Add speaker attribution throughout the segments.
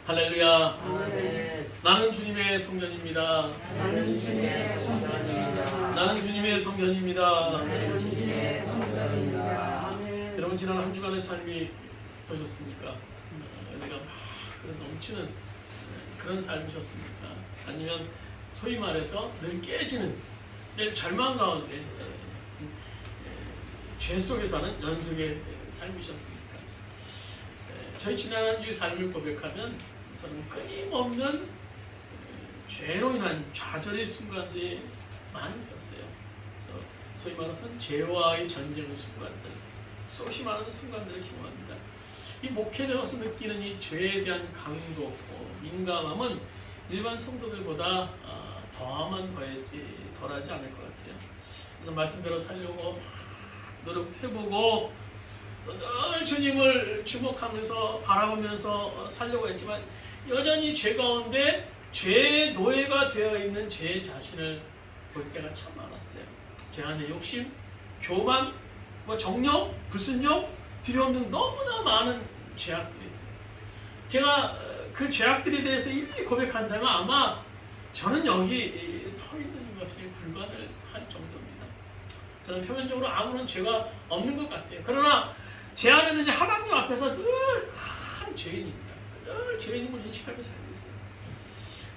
Speaker 1: 할렐루야.
Speaker 2: 아멘.
Speaker 1: 나는 주님의 성전입니다.
Speaker 2: 나는 주님의 성전입니다.
Speaker 1: 나는 주님의 성전입니다.
Speaker 2: 나는 주님의 성전입니다. 아멘.
Speaker 1: 여러분 지난 한 주간의 삶이 어떠셨습니까? 내가 막 그런 넘치는 그런 삶이셨습니까? 아니면 소위 말해서 늘 깨지는, 늘 절망 가운데 죄 속에 사는 연속의 삶이셨습니까? 저희 지난 한 주의 삶을 고백하면 저는 끊임없는 죄로 인한 좌절의 순간들이 많이 있었어요. 그래서 소위 말해서 죄와의 전쟁의 순간들, 수없이 많은 순간들을 경험합니다. 이 목회자로서 느끼는 이 죄에 대한 강도, 민감함은 일반 성도들보다 더하면 더했지 덜하지 않을 것 같아요. 그래서 말씀대로 살려고 노력해보고 늘 주님을 주목하면서 바라보면서 살려고 했지만 여전히 죄 가운데 죄의 노예가 되어 있는 제 자신을 볼 때가 참 많았어요. 제 안에 욕심, 교만, 정욕, 불순욕, 두려움 등 너무나 많은 죄악들이 있어요. 제가 그 죄악들에 대해서 일일이 고백한다면 아마 저는 여기 서 있는 것이 불가능할 정도입니다. 저는 표면적으로 아무런 죄가 없는 것 같아요. 그러나 제 안에는 하나님 앞에서 늘 큰 죄인입니다. 늘 죄인임을 인식하며 살고 있어요.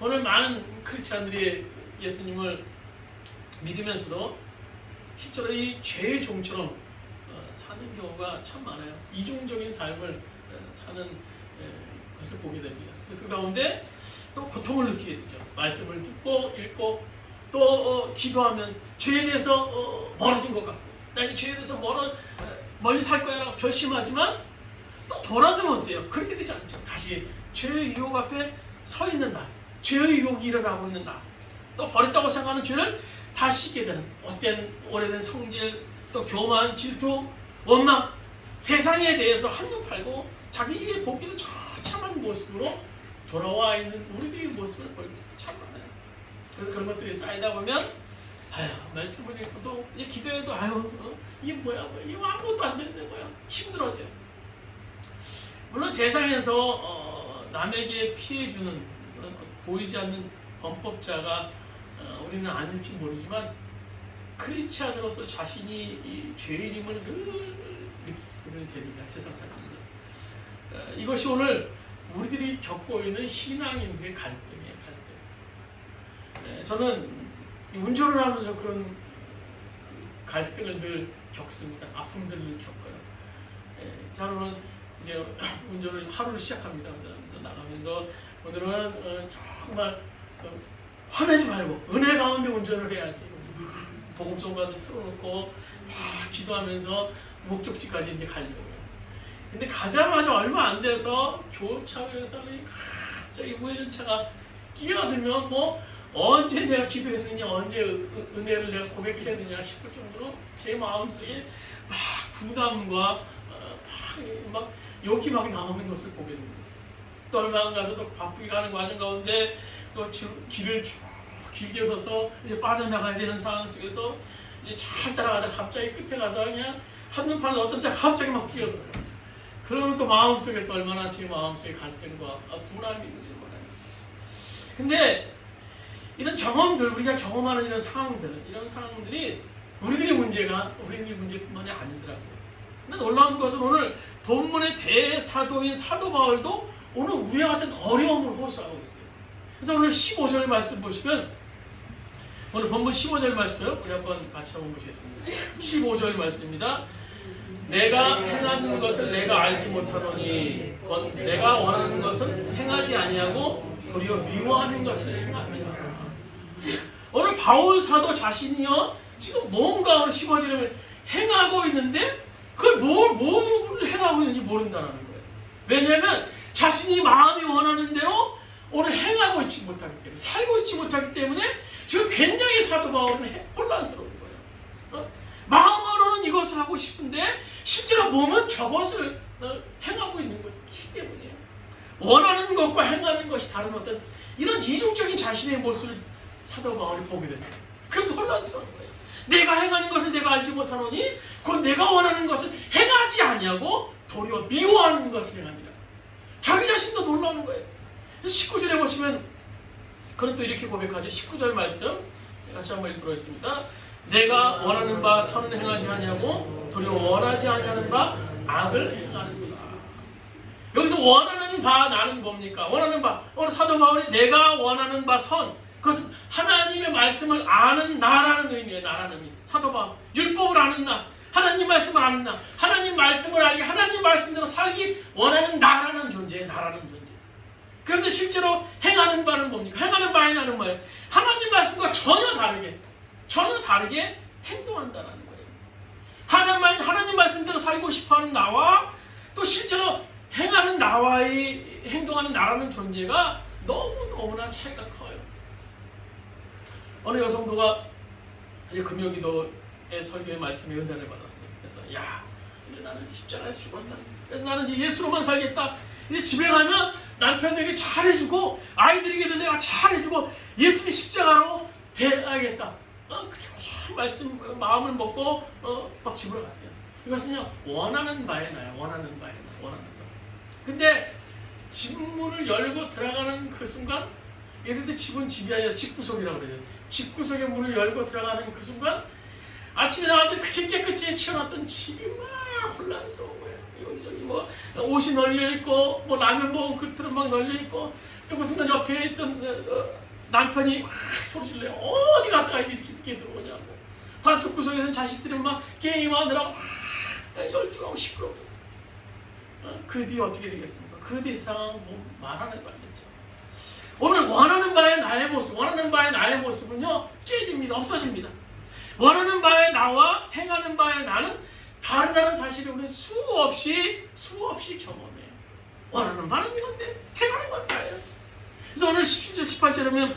Speaker 1: 오늘 많은 크리스찬들이 예수님을 믿으면서도 실제로 이 죄의 종처럼 사는 경우가 참 많아요. 이중적인 삶을 사는 것을 보게 됩니다. 그래서 그 가운데 또 고통을 느끼게 되죠. 말씀을 듣고 읽고 또 기도하면 죄에 대해서 멀어진 것 같고 나 이 죄에 대해서 멀리 살 거야 라고 결심하지만 또 돌아서면 어때요? 그렇게 되지 않죠. 다시 죄의 유혹 앞에 서 있는 나, 죄의 유혹이 일어나고 있는 나, 또 버렸다고 생각하는 죄를 다시 씻게 되는 어떤 오래된 성질, 또 교만, 질투, 원망, 세상에 대해서 한눈 팔고 자기의 보기는 처참한 모습으로 돌아와 있는 우리들의 모습을 볼 때 참 많아요. 그래서 그런 것들이 쌓이다 보면 말씀을 읽고도 이제 기도해도 이게 뭐야 이게 아무것도 안 되는데 뭐야 힘들어져요. 물론 세상에서 남에게 피해 주는 그런 보이지 않는 범법자가 우리는 아닐지 모르지만 크리스찬으로서 자신이 이 죄인임을 늘 느끼게 됩니다. 세상 살면서 이것이 오늘 우리들이 겪고 있는 신앙인들의 갈등이에요. 갈등. 저는 운전을 하면서 그런 갈등을 늘 겪습니다. 아픔들을 겪어요. 저는 이제 운전을 하루를 시작합니다. 운전하면서 나가면서 오늘은 정말 화내지 말고 은혜 가운데 운전을 해야지. 복음송가도 틀어놓고 기도하면서 목적지까지 이제 가려고요. 근데 가자마자 얼마 안 돼서 교차로에서 갑자기 우회전차가 끼어들면 언제 내가 기도했느냐, 언제 은혜를 내가 고백했느냐 싶을 정도로 제 마음속에 막 부담과 막 욕이 막 나오는 것을 보게 됩니다. 또 얼마 안 가서 또 바쁘게 가는 과정 가운데 또 길을 쭉 길게 서서 이제 빠져나가야 되는 상황 속에서 이제 잘 따라가다 갑자기 끝에 가서 그냥 한눈 파는 어떤 차가 갑자기 막 끼어들어요. 그러면 또 마음속에 또 얼마나 제 마음속에 갈등과 분함이 있는지 몰라요. 근데 이런 경험들, 우리가 경험하는 이런 상황들이 우리들의 문제뿐만이 아니더라고요. 근데 놀라운 것은 오늘 본문의 대사도인 사도 바울도 오늘 우리와 같은 어려움을 호소하고 있어요. 그래서 오늘 15절 말씀 보시면 오늘 본문 15절 말씀 우리 한번 같이 한번 보시겠습니다. 15절 말씀입니다. 내가 행하는 것을 내가 알지 못하노니 곧 내가 원하는 것은 행하지 아니하고 도리어 미워하는 것을 행합니다. 오늘 바울 사도 자신이요 지금 뭔가 오늘 15절에 행하고 있는데 그걸 뭘 행하고 있는지 모른다는 거예요. 왜냐하면 자신이 마음이 원하는 대로 오늘 행하고 있지 못하기 때문에 살고 있지 못하기 때문에 지금 굉장히 사도 바울은 혼란스러운 거예요. 마음으로는 이것을 하고 싶은데 실제로 몸은 저것을 행하고 있는 것이기 때문이에요. 원하는 것과 행하는 것이 다른 어떤 이런 이중적인 자신의 모습을 사도 바울이 보게 됩니다. 그래서 혼란스러운 거예요. 내가 행하는 것을 내가 알지 못하노니 곧 내가 원하는 것을 행하지 아니하고 도리어 미워하는 것을 행합니다. 자기 자신도 놀라는 거예요. 19절에 보시면 그는 또 이렇게 고백하죠. 19절 말씀 같이 한번 읽도록 하겠습니다. 내가 원하는 바 선은 행하지 아니하고 도리어 원하지 아니하는 바 악을 행하는구나. 여기서 원하는 바 나는 뭡니까? 원하는 바 오늘 사도 바울이 내가 원하는 바 선, 그것은 하나님의 말씀을 아는 나라는 의미예요. 나라는 의미. 사도 바울 율법을 아는 나, 하나님 말씀을 아는 나, 하나님 말씀을 알기, 하나님 말씀대로 살기 원하는 나라는 존재예요. 나라는 존재. 그런데 실제로 행하는 바는 뭡니까? 행하는 바의 나는 뭐예요? 하나님 말씀과 전혀 다르게 행동한다는 거예요. 하나님 말씀대로 살고 싶어하는 나와 또 실제로 행하는 나와의 행동하는 나라는 존재가 너무나 차이가 커요. 어느 여성도가 이제 금요기도의 설교의 말씀에 은혜를 받았어요. 그래서 이제 나는 십자가에서 죽었다. 그래서 나는 이제 예수로만 살겠다. 이제 집에 가면 남편에게 잘해주고 아이들에게도 내가 잘해주고 예수님의 십자가로 대하겠다. 그렇게 말씀 마음을 먹고 막 집으로 갔어요. 이것은요 원하는 바에 나요. 원하는 바에 나. 원하는 바. 근데 집 문을 열고 들어가는 그 순간, 예를 들어 집은 집이 아니라 집구석이라고 그래요. 집구석의 문을 열고 들어가는 그 순간 아침에 나갈 때 그렇게 깨끗이 치워놨던 집이 막 혼란스러운 거예요. 여기저기 뭐 옷이 널려있고 뭐 라면 먹은 그릇들은 막 널려있고 또 그 순간 옆에 있던 남편이 막 소리를 내요. 어디 갔다 이제 이렇게 늦게 들어오냐고. 반쪽 구석에서는 자식들은 막 게임하느라고 막 열중하고 시끄럽고. 그 뒤에 어떻게 되겠습니까? 그 뒤에 상황은 뭐 말 안 해도 알겠죠. 오늘 원하는 바의 나의 모습은요 깨집니다. 없어집니다. 원하는 바의 나와 행하는 바의 나는 다르다는 사실을 우리는 수없이 경험해요. 원하는 바는 이건데 행하는 건 다예요. 그래서 오늘 17절 18절에 보면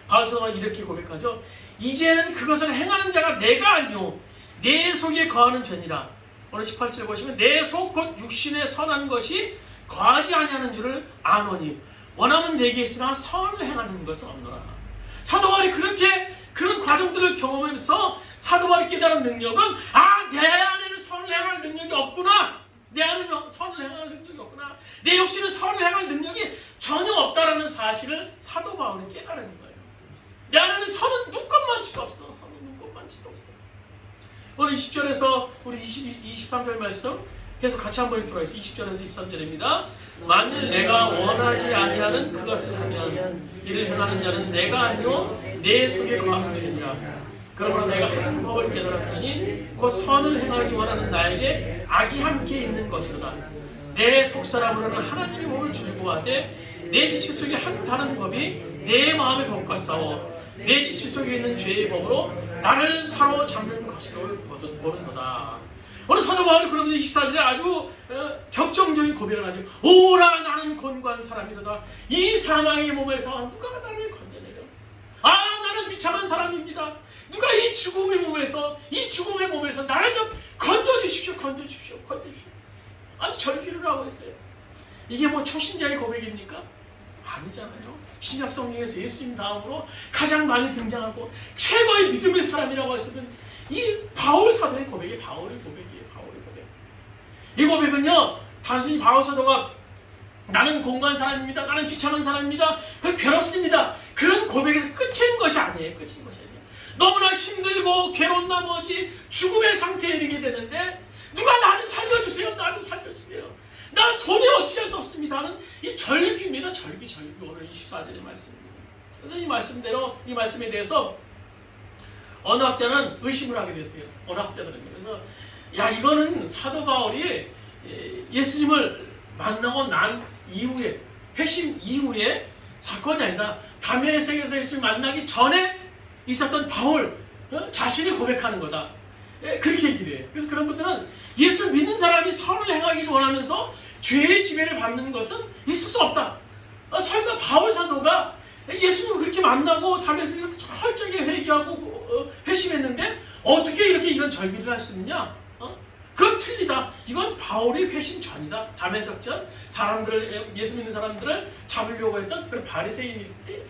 Speaker 1: 바울서가 이렇게 고백하죠. 이제는 그것을 행하는 자가 내가 아니오 내 속에 거하는 전이라. 오늘 18절에 보시면 내 속 곧 육신에 선한 것이 거하지 아니하는 줄을 아노니 원하면 내게 있으나 선을 행하는 것은 없노라. 사도 바울이 그런 과정들을 경험하면서 사도 바울이 깨달은 능력은 내 안에는 선을 행할 능력이 없구나. 내 안에는 선을 행할 능력이 없구나. 내 육신은 선을 행할 능력이 전혀 없다라는 사실을 사도 바울이 깨달은 거예요. 내 안에는 선은 눈꼽만치도 없어. 오늘 20절에서 우리 23절 말씀 계속 같이 한번 읽도록 하겠습니다. 20절에서 23절입니다. 만일 내가 원하지 아니하는 그것을 하면 이를 행하는 자는 내가 아니요 내 속에 거하는 죄니라. 그러므로 내가 한 법을 깨달았더니 곧 선을 행하기 원하는 나에게 악이 함께 있는 것이로다. 내 속사람으로는 하나님의 몸을 즐거워하되 내 지체 속에 한 다른 법이 내 마음의 법과 싸워 내 지체 속에 있는 죄의 법으로 나를 사로잡는 것을 보는도다. 오늘 사도 바울이 그러면서 24절에 아주 격정적인 고백을 하죠. 오라 나는 곤고한 사람이로다. 이 사망의 몸에서 누가 나를 건져내려. 나는 비참한 사람입니다. 누가 이 죽음의 몸에서 나를 좀 건져주십시오. 아주 절규를 하고 있어요. 이게 뭐 초신자의 고백입니까? 아니잖아요. 신약 성경에서 예수님 다음으로 가장 많이 등장하고 최고의 믿음의 사람이라고 했으면 이 바울 사도의 고백이 바울의 고백이에요. 이 고백은요 단순히 바울 사도가 나는 공고한 사람입니다. 나는 비참한 사람입니다. 괴롭습니다. 그런 고백에서 끝인 것이 아니에요. 너무나 힘들고 괴로운 나머지 죽음의 상태에 이르게 되는데 누가 나 좀 살려주세요. 나는 도저히 어찌할 수 없습니다. 하는 이 절규입니다. 절규. 오늘 24절의 말씀입니다. 그래서 이 말씀에 대해서 어느 학자는 의심을 하게 됐어요. 어느 학자들은요. 그래서 이거는 사도 바울이 예수님을 만나고 난 이후에 회심 이후에 사건이 아니다. 다메섹에서 예수님 만나기 전에 있었던 바울 자신이 고백하는 거다. 그렇게 얘기를 해요. 그래서 그런 분들은 예수를 믿는 사람이 선을 행하기를 원하면서 죄의 지배를 받는 것은 있을 수 없다. 설마 바울 사도가 예수님을 그렇게 만나고 다메섹에서 이렇게 철저하게 회개하고 회심했는데 어떻게 이렇게 이런 절규를 할 수 있느냐? 그건 틀리다. 이건 바울이 회심 전이다. 다메섹 전 예수 믿는 사람들을 잡으려고 했던 그런 바리새인일 때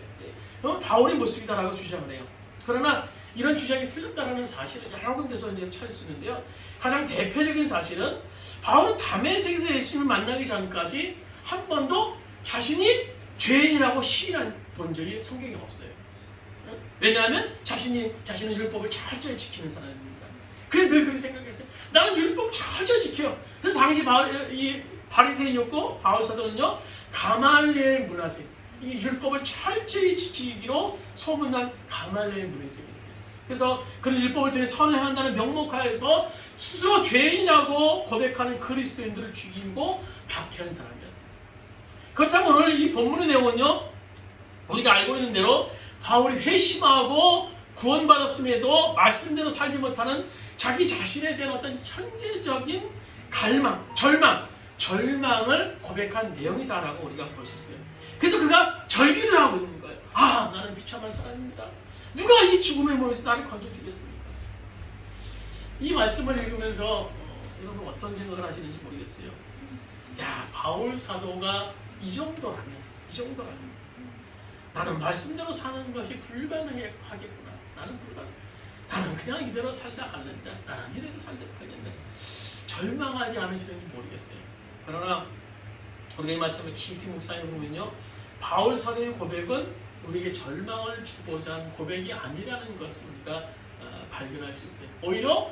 Speaker 1: 바울의 모습이다라고 주장을 해요. 그러나 이런 주장이 틀렸다는 사실을 여러 군데서 이제 찾을 수 있는데요. 가장 대표적인 사실은 바울은 다메섹에서 예수님을 만나기 전까지 한 번도 자신이 죄인이라고 시인한 본 적이 성경에 없어요. 왜냐하면 자신의 율법을 철저히 지키는 사람입니다. 그래 늘 그렇게 생각했어요. 나는 율법 철저히 지켜요. 그래서 당시 바리새인이었고 바울 사도는요 가말리엘 문화생, 이 율법을 철저히 지키기로 소문난 가말리엘 문화생이었어요. 그래서 그런 율법을 통해 선을 행한다는 명목하에서 스스로 죄인이라고 고백하는 그리스도인들을 죽이고 박해한 사람이었어요. 그렇다면 오늘 이 본문의 내용은요, 우리가 알고 있는 대로 바울이 회심하고 구원받았음에도 말씀대로 살지 못하는 자기 자신에 대한 어떤 현재적인 갈망, 절망을 고백한 내용이다라고 우리가 볼 수 있어요. 그래서 그가 절규를 하고 있는 거예요. 아, 나는 비참한 사람입니다. 누가 이 죽음의 몸에서 나를 건져주겠습니까? 이 말씀을 읽으면서 여러분 어떤 생각을 하시는지 모르겠어요. 야, 바울 사도가 이 정도라면 나는 말씀대로 사는 것이 불가능하겠구나. 나는 그냥 이대로 살다 갈랜다. 나는 이대로 살다 갈랜다. 절망하지 않으시는지 모르겠어요. 그러나 우리가 이 말씀을 깊이 묵상해 보면요, 바울 사도의 고백은 우리에게 절망을 주고자 한 고백이 아니라는 것을 우리가 발견할 수 있어요. 오히려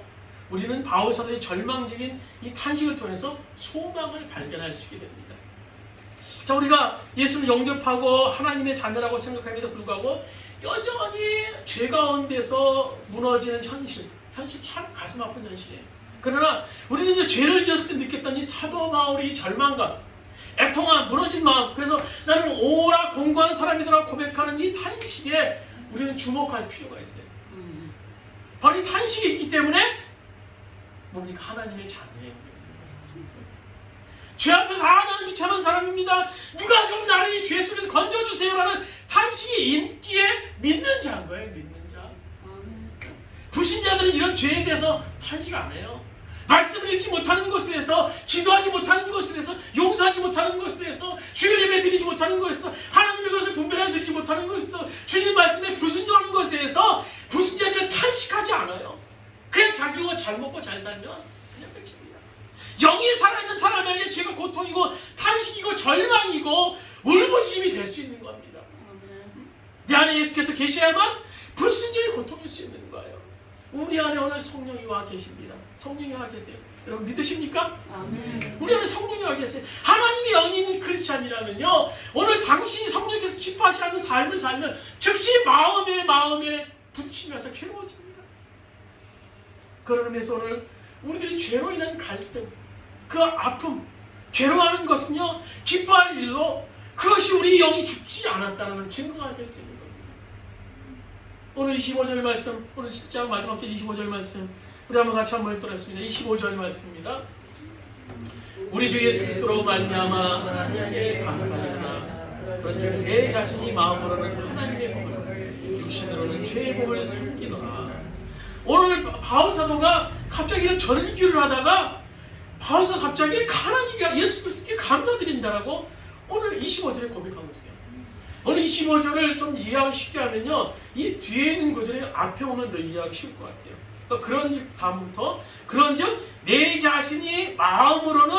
Speaker 1: 우리는 바울 사도의 절망적인 이 탄식을 통해서 소망을 발견할 수 있게 됩니다. 자, 우리가 예수를 영접하고 하나님의 자녀라고 생각함에도 불구하고 여전히 죄 가운데서 무너지는 현실 참 가슴 아픈 현실이에요. 그러나 우리는 이제 죄를 지었을 때 느꼈던 이 사도 바울의 절망감, 애통함, 무너진 마음, 그래서 나는 오라 공고한 사람이더라 고백하는 이 탄식에 우리는 주목할 필요가 있어요. 바로 이 탄식이 있기 때문에 뭡니까? 하나님의 자녀예요. 죄 앞에서 나는 비참한 사람입니다. 누가 좀 나를 이 죄 속에서 건져주세요라는 탄식이 있기에 믿는 자인 거예요. 믿는 자. 불신자들은 이런 죄에 대해서 탄식 안 해요. 말씀을 읽지 못하는 것에 대해서, 기도하지 못하는 것에 대해서, 용서하지 못하는 것에 대해서, 주일 예배 드리지 못하는 것에 대해서, 하나님의 것을 분별하여 드리지 못하는 것에 대해서, 주님 말씀에 불순종하는 것에 대해서 불신자들은 탄식하지 않아요. 그냥 자기가 잘 먹고 잘 살면 그냥 끝입니다. 영이 살아있는 사람에게 죄가 고통이고 탄식이고 절망이고 울부짖음이 될 수 있는 겁니다. 내 안에 예수께서 계셔야만 불순종의 고통일 수 있는 거예요. 우리 안에 오늘 성령이 와 계십니다. 성령이 와 계세요. 여러분 믿으십니까?
Speaker 2: 아멘.
Speaker 1: 우리 안에 성령이 와 계세요. 하나님의 영이 있는 크리스찬이라면요, 오늘 당신이 성령께서 기뻐하시는 삶을 살면 즉시 마음에 부딪히면서 괴로워집니다. 그런 의미에서 오늘 우리들이 죄로 인한 갈등, 그 아픔, 괴로워하는 것은요, 기뻐할 일로 그것이 우리 영이 죽지 않았다는 증거가 될 수 있는 겁니다. 오늘 25절 말씀, 오늘 진짜 마지막 절 25절 말씀, 우리 한번 같이 한번 읽도록하겠습니다. 25절 말씀입니다. 우리 주 예수 그리스도로 말미암아 하나님께 감사하노라. 그런즉 내 자신이 마음으로는 하나님의 법을, 육신으로는 죄의 법을 섬기노라. 오늘 바울 사도가 갑자기 이런 절규를 하다가 바울 사도가 갑자기 하나님께 예수 그리스도께 감사드린다라고 오늘 25절에 고백하고 있어요. 오늘 25절을 좀 이해하기 쉽게 하면요, 이 뒤에 있는 구절이 앞에 오면 더 이해하기 쉬울 것 같아요. 그러니까 그런즉 다음부터 그런즉 내 자신이 마음으로는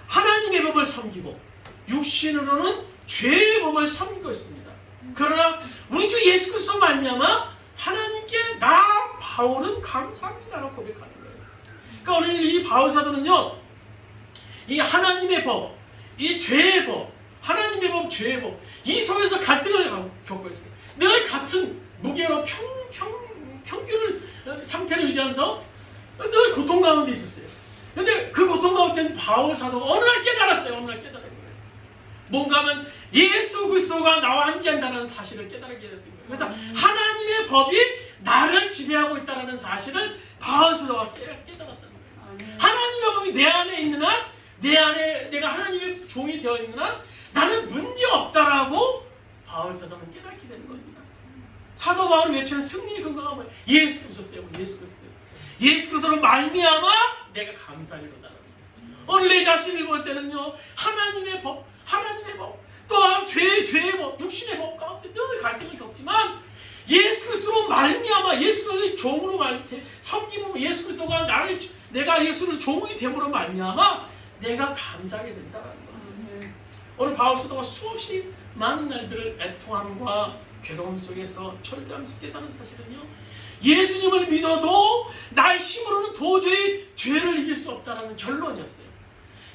Speaker 1: 하나님의 법을 섬기고 육신으로는 죄의 법을 섬기고 있습니다. 그러나 우리 주 예수 그리스도 말미암아 하나님께 나 바울은 감사합니다라고 고백하는 거예요. 그러니까 오늘 이 바울 사도는요, 이 하나님의 법, 이 죄의 법, 하나님의 법, 죄의 법, 이 속에서 갈등을 겪고 있어요. 늘 같은 무게로 평균을 상태를 유지하면서 늘 고통 가운데 있었어요. 근데 그 고통 가운데 바울 사도가 어느 날 깨달았어요. 어느 날 깨달은 거예요. 뭔가 하면 예수 그리스도가 나와 함께한다는 사실을 깨달게 됐던 거예요. 그래서 하나님의 법이 나를 지배하고 있다는 사실을 바울 사도가 깨달았다는 거예요. 하나님의 법이 내 안에 있는 한, 내 안에 내가 하나님의 종이 되어 있는 한 나는 문제 없다라고 바울 사도는 깨닫게 되는 겁니다. 사도 바울이 외치는 승리의 근거가 뭐예요? 예수 그리스도 때문에, 예수 그리스도로 말미암아 내가 감사하리로다. 오늘 내 자신을 볼 때는요, 하나님의 법, 또한 죄의 법, 육신의 법 가운데 늘 갈등을 겪지만 예수 그리스도로 말미암아, 예수 그리스도의 종으로 섬김으로 예수 그리스도가 내가 예수를 종이 됨으로 말미암아 내가 감사하게 된다는 거예요. 오늘 바울사도가 수없이 많은 날들을 애통함과 괴로움 속에서 철저하면서 깨달은 사실은요, 예수님을 믿어도 나의 힘으로는 도저히 죄를 이길 수 없다는 결론이었어요.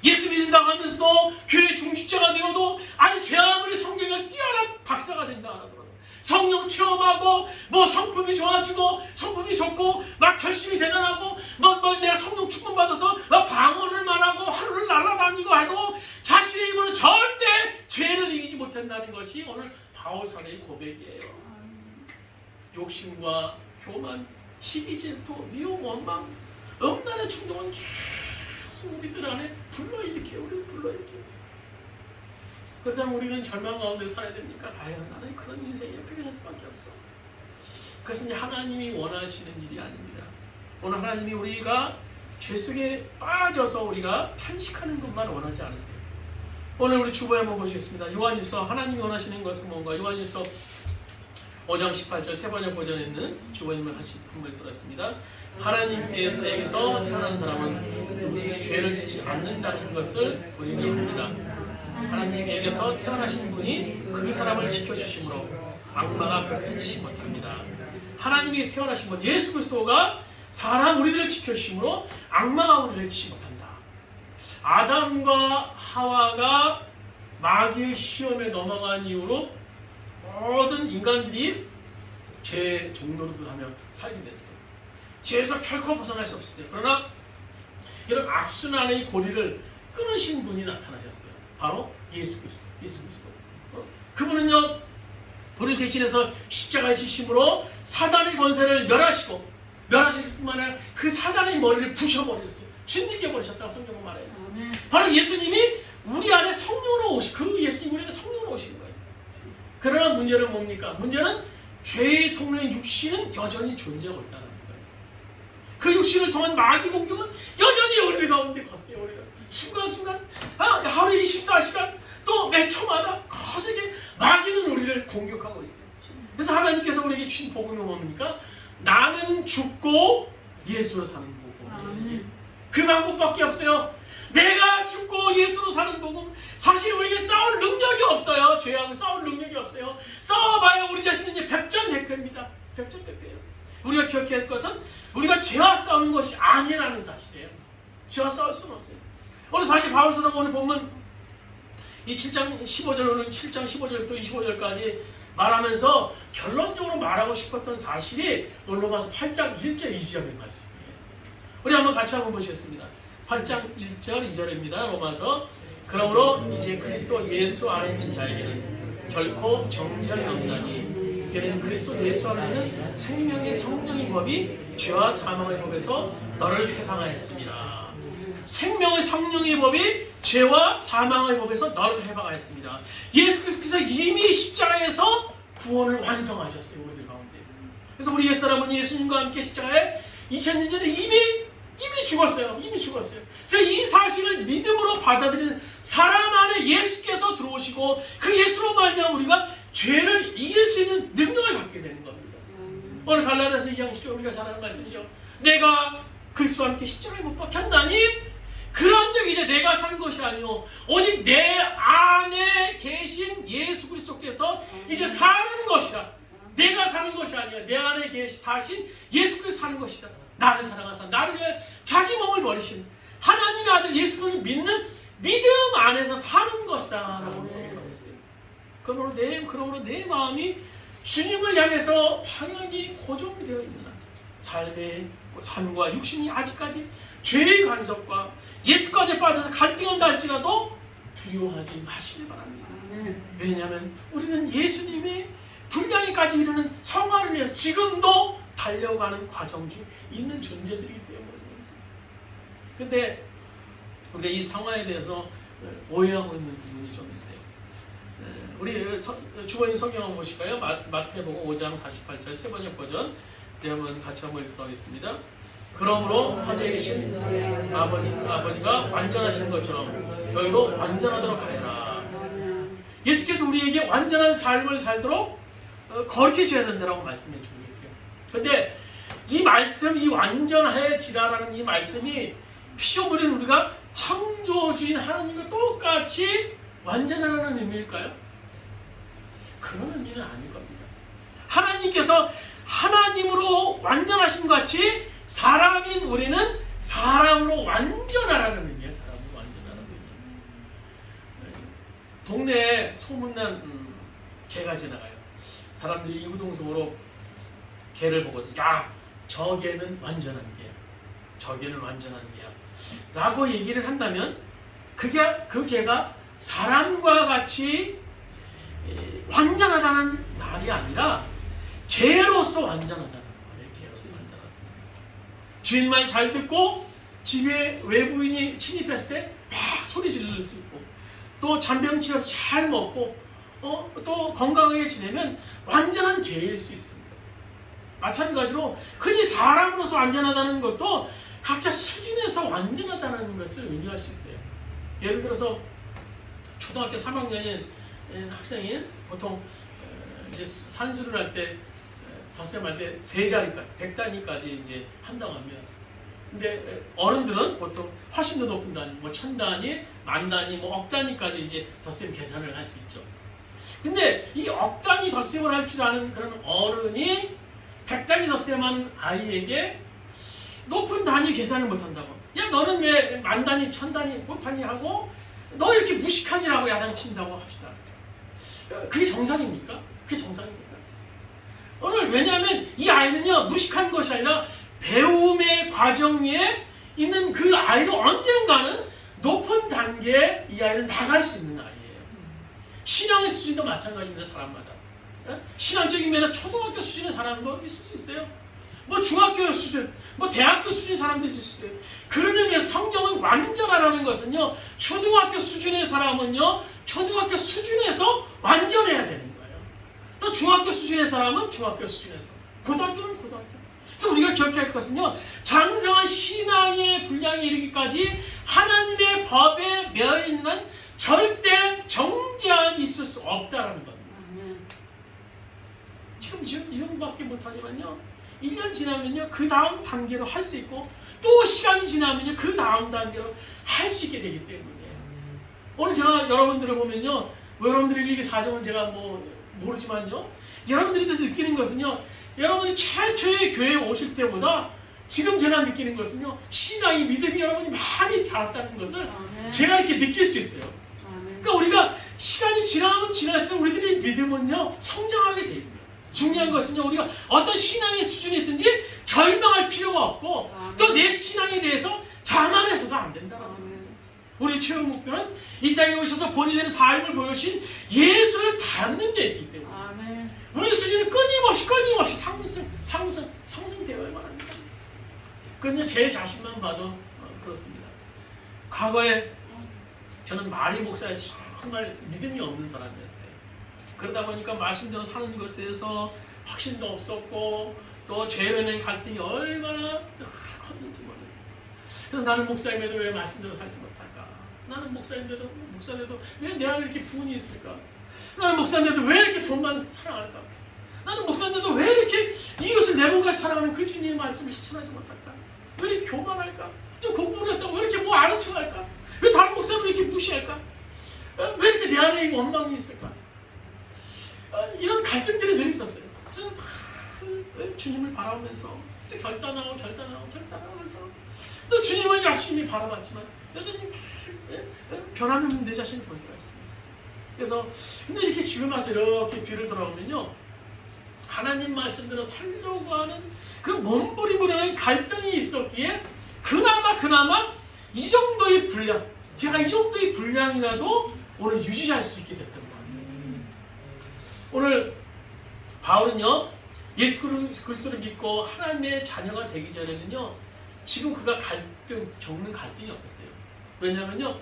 Speaker 1: 예수 믿는다고 하면서도 교회 중직자가 되어도 아니 제 아무리 성경을 뛰어난 박사가 된다 하더라도 성령 체험하고 뭐 성품이 좋아지고 성품이 좋고 막 결심이 대단하고 뭐 내가 성령 축복 받아서 막 방언을 말하고 하루를 날아다니고 해도 자신의 힘으로 절대 죄를 이기지 못한다는 것이 오늘 바울사도의 고백이에요. 욕심과 교만, 시기, 질투, 미움, 원망, 음란의 충동은 계속 우리들 안에 불러일으켜 우리를 불러일으켜. 그렇다면 우리는 절망 가운데 살아야 됩니까? 아유, 나는 그런 인생에 그렇게 살 수밖에 없어. 그것은 하나님이 원하시는 일이 아닙니다. 오늘 하나님이 우리가 죄 속에 빠져서 우리가 탄식하는 것만 원하지 않으세요. 오늘 우리 주보에 한번 보시겠습니다. 요한일서, 하나님이 원하시는 것은 뭔가? 요한일서 5장 18절 세 번째 버전에 있는 주보님을 한번 들었습니다. 하나님께서 태어난 사람은 누구든지 죄를 짓지 않는다는 것을 우리는 압니다. 하나님에게서 태어나신 분이 그 사람을 지켜주심으로 악마가 그를 해치지 못합니다. 하나님이 태어나신 분 예수 그리스도가 사람 우리들을 지켜주심으로 악마가 우리를 해치지 못한다. 아담과 하와가 마귀의 시험에 넘어간 이후로 모든 인간들이 죄의 종노릇을 하며 살게 됐어요. 죄에서 결코 벗어날 수 없었어요. 그러나 이런 악순환의 고리를 끊으신 분이 나타나셨어요. 바로 예수 그리스도. 그분은요, 우리를 대신해서 십자가에 지심으로 사단의 권세를 멸하셨을 뿐만 아니라 그 사단의 머리를 부셔버렸어요. 진리게 버리셨다고 성경은 말해요. 바로 예수님이 우리 안에 성령으로 그 예수님 우리 안에 성령으로 오신 거예요. 그러나 문제는 뭡니까? 문제는 죄의 통로인 육신은 여전히 존재하고 있다는 거예요. 그 육신을 통한 마귀 공격은 여전히 우리 가운데 컸어요. 우리가 순간순간 하루에 24시간 또 매 초마다 거세게 마귀는 우리를 공격하고 있어요. 그래서 하나님께서 우리에게 주신 복음이 뭡니까? 나는 죽고 예수로 사는 복음. 그 방법밖에 없어요. 내가 죽고 예수로 사는 복음. 사실 우리에게 싸울 능력이 없어요. 죄하고 싸울 능력이 없어요. 싸워봐야 우리 자신은 이제 백전백패입니다. 백전백패예요. 우리가 기억해야 할 것은 우리가 죄와 싸우는 것이 아니라는 사실이에요. 죄와 싸울 수는 없어요. 오늘 사실 바울사도가 오늘 보면 이 7장 15절 오늘 7장 15절부터 25절까지 말하면서 결론적으로 말하고 싶었던 사실이 오늘 가서 8장 1절 2절의 말씀이에요. 우리 한번 같이 한번 보시겠습니다. 8장 1절 2절입니다. 로마서. 그러므로 이제 그리스도 예수 안에 있는 자에게는 결코 정죄함이 없나니 이는 그리스도 예수 안에 있는 생명의 성령의 법이 죄와 사망의 법에서 너를 해방하였습니다. 생명의 성령의 법이 죄와 사망의 법에서 너를 해방하였습니다. 예수 그리스도께서 이미 십자가에서 구원을 완성하셨어요. 우리들 가운데. 그래서 우리 옛사람은 예수님과 함께 십자가에 2000년 전에 이미 죽었어요. 이미 죽었어요. 그래서 이 사실을 믿음으로 받아들이는 사람 안에 예수께서 들어오시고 그 예수로 말미암아 우리가 죄를 이길 수 있는 능력을 갖게 되는 겁니다. 오늘 갈라디아서 2장 10절 우리가 잘 아는 말씀이죠. 내가 그리스도와 함께 십자가에 못 박혔나니 그런 적 이제 내가 산 것이 아니오 오직 내 안에 계신 예수 그리스도께서 이제 사는 것이다. 내가 사는 것이 아니야. 내 안에 사신 예수 그리스도 사는 것이다. 나를 사랑하사 나를 위해 자기 몸을 버리신 하나님의 아들 예수를 믿는 믿음 안에서 사는 것이다 라고 얘기하고 있어요. 그러므로 내 마음이 주님을 향해서 방향이 고정되어 있는 한 삶의 삶과 육신이 아직까지 죄의 간섭과 예수 가운데 빠져서 갈등한다 할지라도 두려워하지 마시기 바랍니다. 왜냐하면 우리는 예수님의 분량에까지 이르는 성화를 위해서 지금도 달려가는 과정 중에 있는 존재들이기 때문입니다. 근데 우리가 이 성화에 대해서 오해하고 있는 부분이 좀 있어요. 우리 주보인 성경 한번 보실까요? 마태복음 5장 48절 세 번째 버전 한번 같이 한번 읽도록 하겠습니다. 그러므로 하늘에 계신 아버지가 완전하신 것처럼 너희도 완전하도록 하여라. 예수께서 우리에게 완전한 삶을 살도록 거룩해 줘야 된다고 말씀해 주고 있어요. 근데 이 말씀, 이 완전해지라라는 이 말씀이 피조물인 우리가 창조주인 하나님과 똑같이 완전하라는 의미일까요? 그런 의미는 아닐 겁니다. 하나님께서 하나님으로 완전하신 것 같이 사람인 우리는 사람으로 완전하라는 의미예요. 사람으로 완전하라는 의미. 동네에 소문난 개가 지나가요. 사람들이 이구동성으로 개를 보고서 야, 저 개는 완전한 개야. 저 개는 완전한 개야. 라고 얘기를 한다면 그 개가 사람과 같이 완전하다는 말이 아니라 개로서 완전하다는 말이에요. 개로서 완전하다. 주인 말 잘 듣고 집에 외부인이 침입했을 때 막 소리 지를 수 있고 또 잔병치료 잘 먹고 또 건강하게 지내면 완전한 개일 수 있습니다. 마찬가지로 흔히 사람으로서 완전하다는 것도 각자 수준에서 완전하다는 것을 의미할 수 있어요. 예를 들어서 초등학교 3학년인 학생이 보통 이제 산수를 할 때 덧셈 할 때 3자리까지 100단위까지 이제 한다고 하면 근데 어른들은 보통 훨씬 더 높은 단위 뭐 1000단위, 10,000단위, 뭐 억 단위까지 이제 덧셈 계산을 할 수 있죠. 근데 이 억 단위 덧셈을 할 줄 아는 그런 어른이 100단위 덧셈한 아이에게 높은 단위 계산을 못한다고. 야, 너는 왜 10,000단위, 1000단위 못하니 하고 너 이렇게 무식하니라고 야단친다고 합시다. 그게 정상입니까? 그게 정상입니까? 오늘 왜냐하면 이 아이는요 무식한 것이 아니라 배움의 과정 위에 있는 그 아이로 언젠가는 높은 단계에 이 아이는 나갈 수 있는 아이예요. 신앙의 수준도 마찬가지입니다. 사람마다. 신앙적인 면에서 초등학교 수준의 사람도 있을 수 있어요. 뭐 중학교 수준, 뭐 대학교 수준 사람도 있을 수 있어요. 그런 의미에서 성경은 완전하라는 것은요 초등학교 수준의 사람은요 초등학교 수준에서 완전해야 되는 거예요. 또 중학교 수준의 사람은 중학교 수준에서, 고등학교는 고등학교. 그래서 우리가 기억해야 할 것은요 장성한 신앙의 분량에 이르기까지 하나님의 법에 매여 있는 절대 정죄함이 있을 수 없다라는 겁니다. 지금 이 정도밖에 못하지만요 1년 지나면요 그 다음 단계로 할 수 있고 또 시간이 지나면요 그 다음 단계로 할 수 있게 되기 때문이에요. 오늘 제가 여러분들을 보면요 여러분들의 일기 사정은 제가 뭐 모르지만요 여러분들이 대해서 느끼는 것은요 여러분이 최초의 교회에 오실 때보다 지금 제가 느끼는 것은요 신앙이 믿음이 여러분이 많이 자랐다는 것을 제가 이렇게 느낄 수 있어요. 그러니까 우리가 시간이 지나면 지날수록 우리들의 믿음은요 성장하게 돼 있어요. 중요한 것은요 우리가 어떤 신앙의 수준이 있든지 절망할 필요가 없고 또 내 신앙에 대해서 자만해서가 안 된다는 거예요. 우리 최후 목표는 이 땅에 오셔서 본인의 삶을 보여주신 예수를 닮는 데 있기 때문에 우리 수준은 끊임없이 상승되어야만 합니다. 그건요 제 자신만 봐도 그렇습니다. 과거에 저는 마리 목사에 정말 믿음이 없는 사람이었어요. 그러다 보니까 말씀대로 사는 것에 대해서 확신도 없었고 또 죄로 인한 갈등이 얼마나 컸는지 몰라요. 그래서 나는 목사임에도 왜 말씀대로 살지 못할까? 나는 목사인데도 왜 내 안에 이렇게 부은이 있을까? 나는 목사인데도 왜 이렇게 돈만 사랑할까? 나는 목사인데도 왜 이렇게 이웃을 내 몸같이 사랑하는 그 주님의 말씀을 실천하지 못할까? 왜 이렇게 교만할까? 좀 공부를 했다고 왜 이렇게 뭐 아는 척할까? 왜 다른 목사를 이렇게 무시할까? 왜 이렇게 내 안에 원망이 있을까? 이런 갈등들이 늘 있었어요. 저는 다 주님을 바라보면서 결단하고 또 주님을 열심히 바라봤지만 여전히 변함이 없는 내 자신을 볼 때가 있었어요. 그래서 근데 이렇게 지금 와서 이렇게 뒤를 돌아보면요 하나님 말씀대로 살려고 하는 그런 몸부림으로는 갈등이 있었기에 그나마 이 정도의 분량, 제가 이 정도의 분량이라도 오늘 유지할 수 있게 됐던 거예요. 오늘 바울은요 예수 그리스도를 믿고 하나님의 자녀가 되기 전에는요 지금 그가 겪는 갈등이 없었어요. 왜냐하면요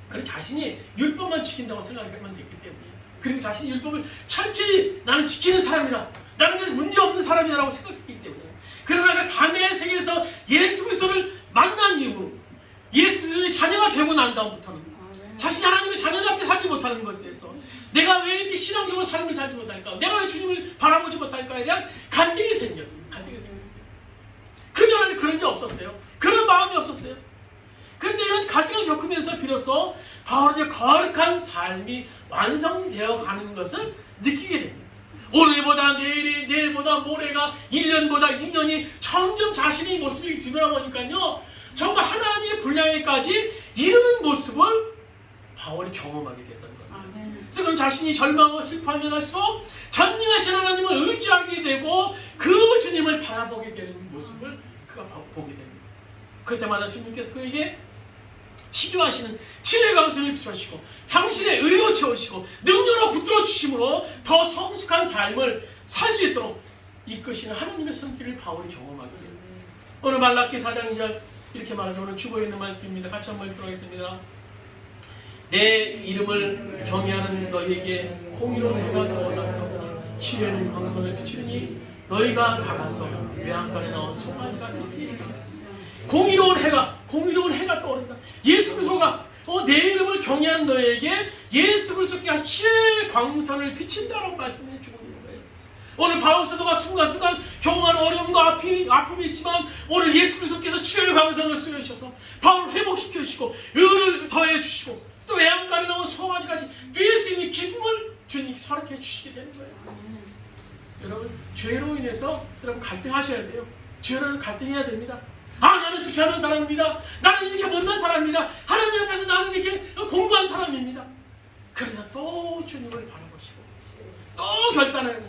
Speaker 1: 그는 자신이 율법만 지킨다고 생각하면 됐기 때문에, 그리고 자신이 율법을 철저히 나는 지키는 사람이다, 나는 그래서 문제없는 사람이라고 생각했기 때문에, 그러나 그 담의 세계에서 예수 그리스도를 만난 이후로 예수 그리스도의 자녀가 되고 난 다음부터는 자신이 하나님의 자녀답게 살지 못하는 것에 대해서 내가 왜 이렇게 신앙적으로 삶을 살지 못할까? 내가 왜 주님을 바라보지 못할까에 대한 갈등이 생겼어요. 그전에는 그런 게 없었어요. 그런 마음이 없었어요. 그런데 이런 갈등을 겪으면서 비로소 바울은 거룩한 삶이 완성되어 가는 것을 느끼게 됩니다. 오늘보다 내일이, 내일보다 모레가, 1년보다 2년이 점점 자신의 모습이 뒤돌아보니까요, 정말 하나님의 분량에까지 이르는 모습을 바울이 경험하게 됐던 거예요. 그래서 그는 자신이 절망하고 슬퍼하면 할수록 전능하신 하나님을 의지하게 되고 그 주님을 바라보게 되는 모습을 그가 보게 됩니다. 그때마다 주님께서 그에게 치료하시는 치료의 광선을 비춰주시고 당신의 의로 채우시고 능력으로 붙들어 주심으로 더 성숙한 삶을 살 수 있도록 이끄시는 하나님의 손길을 바울이 경험하게 됩니다. 오늘 말라기 4장 2절 이렇게 말하죠. 오늘 주보에 있는 말씀입니다. 같이 한번 읽도록 하겠습니다. 내 이름을 경외하는 너희에게 공의로운 해가 떠올랐어. 치료의 광선을 비추니 너희가 나가서 외양간에 나와 송아지가 되리라. 공의로운 해가 떠오른다. 예수 그리스도가 내 이름을 경외하는 너에게 예수 그리스도께 치료의 광선을 비친다라고 말씀해 주고 있는 거예요. 오늘 바울 사도가 순간순간 경험하는 어려움과 아픔이 있지만 오늘 예수 그리스도께서 치료의 광선을 쏘여주셔서 바울을 회복시켜 주시고 의를 더해 주시고 또 외양간에 나온 송아지같이 누릴 수 있는 기쁨을 주님께 허락해 주시게 되는 거예요. 여러분, 죄로 인해서 여러분 갈등하셔야 돼요. 죄로 인해서 갈등해야 됩니다. 나는 귀찮은 사람입니다. 나는 이렇게 못난 사람입니다. 하나님 앞에서 나는 이렇게 공부한 사람입니다. 그러나 또 주님을 바라보시고 또 결단하고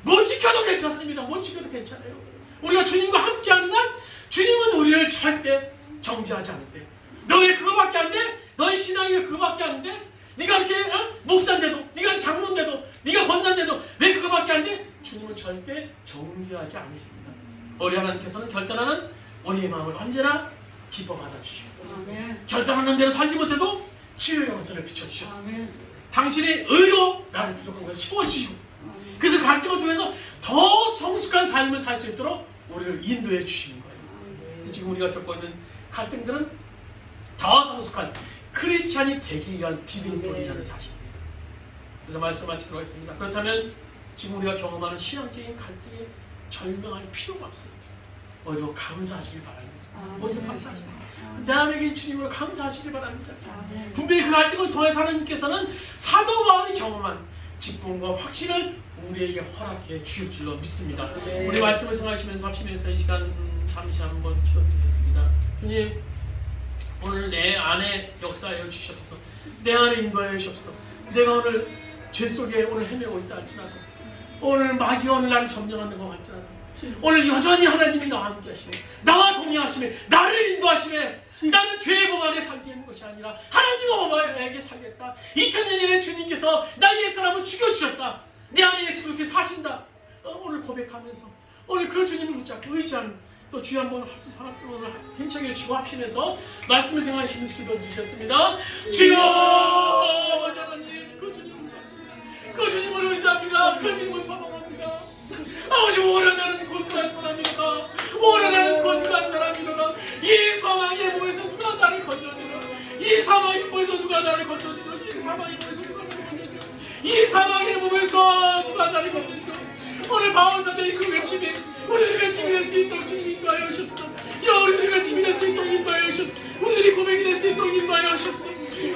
Speaker 1: 못 지켜도 괜찮습니다. 못 지켜도 괜찮아요. 우리가 주님과 함께하는 날 주님은 우리를 절대 정죄하지 않으세요. 너 왜 그거밖에 안 돼? 너의 신앙이 왜 그거밖에 안 돼? 네가 이렇게 목사인데도, 네가 장로인데도, 네가 권사인데도 왜 그거밖에 안 돼? 주님은 절대 정죄하지 않으십니다. 우리 하나님께서는 결단하는 우리의 마음을 언제나 기뻐 받아주시고 결단하는 대로 살지 못해도 치유의 영선을 비춰주셨습니다. 당신의 의로 나를 부족한 것을 채워주시고 그래서 갈등을 통해서 더 성숙한 삶을 살 수 있도록 우리를 인도해 주시는 거예요. 지금 우리가 겪고 있는 갈등들은 더 성숙한 크리스찬이 되기 위한 디딤돌이라는 사실입니다. 그래서 말씀 마치도록 하겠습니다. 그렇다면 지금 우리가 경험하는 신앙적인 갈등에 절망할 필요가 없습니다. 오히려 감사하시길 바랍니다. 오히려 감사하시길 바랍니다. 나에게 주님으로 감사하시길 바랍니다. 분명히 그 갈등을 통해서 하나님께서는 사도 바울이 경험한 기쁨과 확신을 우리에게 허락해 주실 줄로 믿습니다. 우리 말씀을 생각하시면서 합심해서 이 시간 잠시 한번 기도드리겠습니다. 주님, 오늘 내 안에 역사하여 주셨어. 내 안에 인도하여 주셨어. 내가 오늘 죄 속에 오늘 헤매고 있다 할지라도 오늘 마귀가 오늘 나를 점령하는 것 같지라도 오늘 여전히 하나님이 나와 함께 하시며 나와 동행하시며 나를 인도하시며 나는 죄의 법 안에 살게 하는 것이 아니라 하나님과 법에게 살겠다. 2000년 전에 주님께서 나의 옛사람을 죽여주셨다. 내 안에 예수 그렇게 사신다. 오늘 고백하면서 오늘 그 주님을 붙잡고 의지하는 또 주여 한번 오늘 힘차게 주고 합심해서 말씀을 생각하시면서 기도 주셨습니다. 주여 아버지 하나님 그 주님을 붙잡습니다. 그 주님을 의지합니다. 그 주님을 사랑합니다. 아버지 오래나는 건강한 사람이로다. 오래나는 건강한 사람이로다. 이 사망의 몸에서 누가 나를 건져주려. 이 사망의 몸에서 누가 나를 건져주려. 이 사망의 몸에서 누가 나를 건져주려. 이 사망의 몸에서 누가 나를 건져주려. 오늘 바울 사도의 그 외침이 우리들이 외침이 될 수 있도록 주님 인도하여 주십시오. 우리들이 외침이 될 수 있도록 인도하여 주십시오. 우리들이 고백이 될 수 있도록 인도하여 주십시오.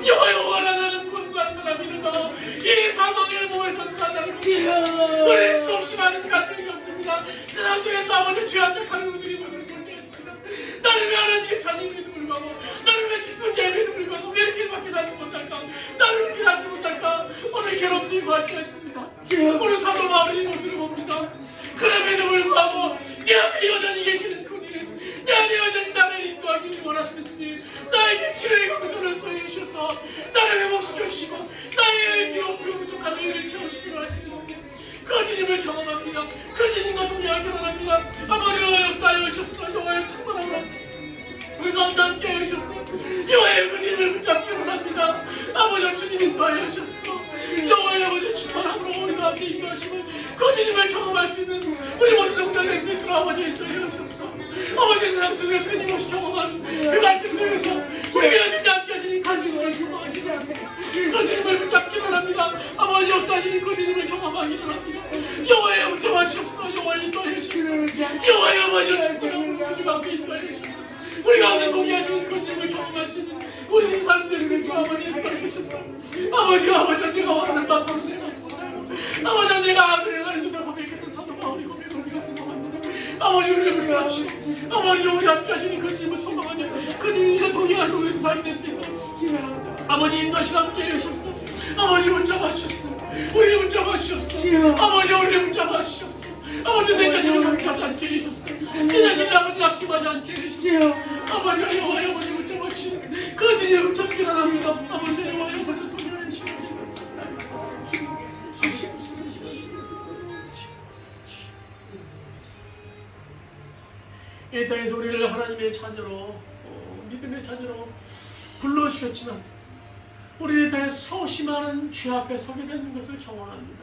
Speaker 1: 여호와라 나는 권고한 사람이로다. 이 사망의 몸에서 누가 나를 건져주려. 우리 수없이 많은 갈등이 없습니다. 세상 속에서 아버지 죄악착하는 우리들이 모습을 존재했습니다. 나를 왜 하나님의 자녀임에도 불구하고 나를 왜 직분자임에도 불구하고 왜 이렇게 밖에 살지 못할까? 나를 왜 이렇게 살지 못할까? 오늘 괴롭힘이 갈등했습니다. 오늘 사도 바울이 모습을 봅니다. 그럼에도 불구하고 내 안에 여전히 계시는 주님, 내 안에 여전히 나를 인도하기를 원하시는 주님, 나에게 치료의 강선을 쏘여 주셔서 나를 회복시켜 주시고 나의 비록 부족한 의를 채우시기로 하시는 주님, 그 주님을 경험합니다. 그 주님과 동행하기를 원합니다. 아버지여 역사하여 주옵소서. 여호와의 충만함으로 우리 가운데 함께 하셨소. 여호와의 그 주님을 붙잡기를 원합니다. 아버지여 주님 인도하여 주옵소서. 여호와의 아버지 충만함으로 우리가 함께 인도하시고 그 주님을 경험할 수 있는 우리 모든 성도가 될 수 있도록 아버지 인도하여 주옵소서. 아버지의 사람 속에 끊임없이 경험한 그 갈등 속에서 우리가 주님 함께 하시는 그 주님을 소망하기 바랍니다. 그 주님을 붙잡기를 원합니다. 아버지 역사하시는 그 주님을 경험하기를 원합니다. 여호와의 붙잡아 주옵소서. 여호와의 인도하여 주옵소서. 여호와의 아버지여 충만함으로 우리가 함께 인도하여 주옵소서. 우리 가운데 동의하시는 그 주님을 경험할 수 있는 우리 삶이 됐으면 주 아버지 받으셨다. 아버지 내가 원하는 바서로 내가 좋아요. 아버지 내가 그래 가지고 내가 고백했던 사도 바울이 고백을 우리가 공감합니다. 아버지 우리를 불러주시고 아버지 우리 함께 하시는 그 주님을 소망하며 그 주님과 동의하는 우리 삶이 될 수 있도록 기도합니다. 아버지 인도하시고 함께 해주셨어. 아버지 붙잡아 주셨어. 우리를 붙잡아 주셨어. 아버지 우리를 붙잡아 주셨어. 아버지 내 자신을 정죄하지 않게 해주셨어. 내 자신을 아버지 낙심하지 않게 해주셨어. 아버지 여호와 아버지 붙잡아 주시는 그 주님을 붙잡기를 합니다. 아버지 여호와 아버지 동의하여 주시옵소서. 이 땅에서 우리를 하나님의 자녀로 믿음의 자녀로 불러주셨지만 우리 이 땅에서 수없이 많은 죄 앞에 서게 되는 것을 경험합니다.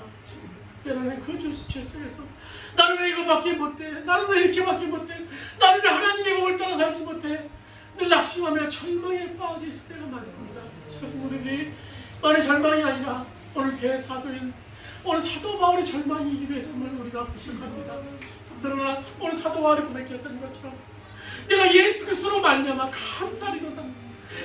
Speaker 1: 때로는 그 죄 속에서 나는 왜 이거밖에 못해? 나는 왜 이렇게밖에 못해? 나는 왜 하나님의 법을 따라 살지 못해? 늘 낙심하며 절망에 빠져 있을 때가 많습니다. 그것은 우리들이 만의 절망이 아니라 오늘 대사도인 오늘 사도 바울의 절망이기도 했음을 우리가 기억합니다. 그러나 오늘 사도 바울이 고백했던 것처럼 내가 예수 그리스도로 말미암아 감사리로다.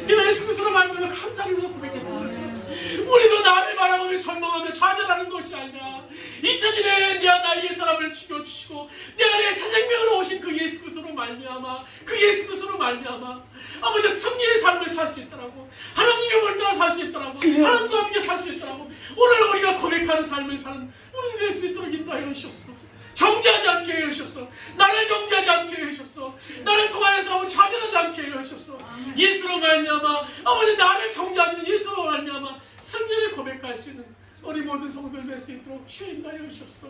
Speaker 1: 내가 예수 그리스도로 말미암아 감사리로다 고백했던 것처럼 우리도 나를 바라보며 절망하며 좌절하는 것이 아니라 2000년에 내가 나의 사람을 죽여주시고 내 안에 새 생명으로 오신 그 예수 그리스도로 말미암아 그 예수 그리스도로 말미암아 아버지 승리의 삶을 살 수 있더라고. 하나님의 법을 따라 살 수 있더라고. 하나님과 함께 살 수 있더라고. 오늘 우리가 고백하는 삶을 사는 우리 될 수 있도록 인도하여 주시옵소서. 정죄하지 않게 해 주시옵소서. 나를 정죄하지 않게 해 주시옵소서. 나를 통하여서 좌절하지 않게 해 주시옵소서. 예수로 말미암아 아버지 나를 정죄하지 않는 예수로 말미암아 승리를 고백할 수 있는 우리 모든 성도들 될 수 있도록 주여 인도하여 주시옵소서.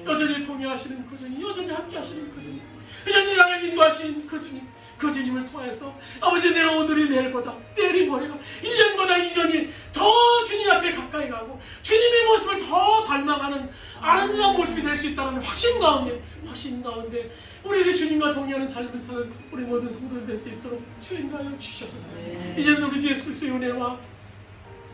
Speaker 1: 여전히 동의하시는 그 주님, 여전히 함께 하시는 그 주님, 여전히 나를 인도하시는 그 주님, 그 주님을 통해서 아버지 내가 오늘이 내일이 모레가 1년보다 2년이 더 주님 앞에 가까이 가고 주님의 모습을 더 닮아가는 아름다운 모습이 될 수 있다는 확신 가운데 우리 주님과 동의하는 삶을 사는 우리 모든 성도들 될 수 있도록 주여 인도하여 주시옵소서. 이제는 우리 주 예수 그리스도의 은혜와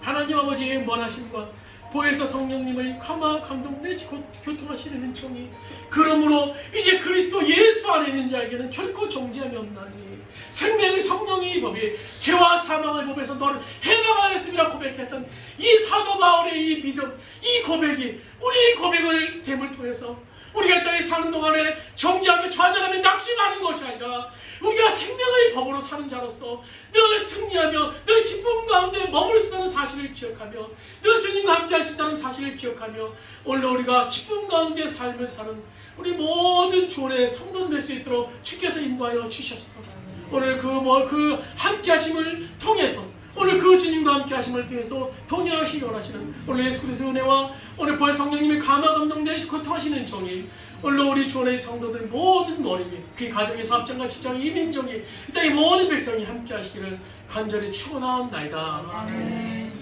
Speaker 1: 하나님 아버지의 원하심과 보혜사 성령님의 감동 내지 교통하시는 은총이 그러므로 이제 그리스도 예수 안에 있는 자에게는 결코 정죄함이 없나니 생명의 성령의 법이 죄와 사망의 법에서 너를 해방하였음이라 고백했던 이 사도 바울의 이 믿음, 이 고백이 우리의 고백을 됨을 통해서 우리가 이 땅에 사는 동안에 정죄하며 좌절하며 낙심하는 것이 아니라 우리가 생명의 법으로 사는 자로서 늘 승리하며 늘 기쁨 가운데 머물 수 있다는 사실을 기억하며 늘 주님과 함께 하신다는 사실을 기억하며 오늘 우리가 기쁨 가운데 삶을 사는 우리 모든 주의 성도들 될 수 있도록 주께서 인도하여 주시옵소서. 오늘 그 함께 하심을 통해서 오늘 그 주님과 함께 하심을 통해서 동행하시기 원하시는 오늘 예수 그리스도의 은혜와 오늘 보혜 성령님의 감동 내시고 고통하시는 종이 오늘 우리 주원의 성도들 모든 머리 위에 그 가정의 사업장과 직장 이민족이 이 땅의 모든 백성이 함께 하시기를 간절히 축원하옵나이다.
Speaker 2: 아멘.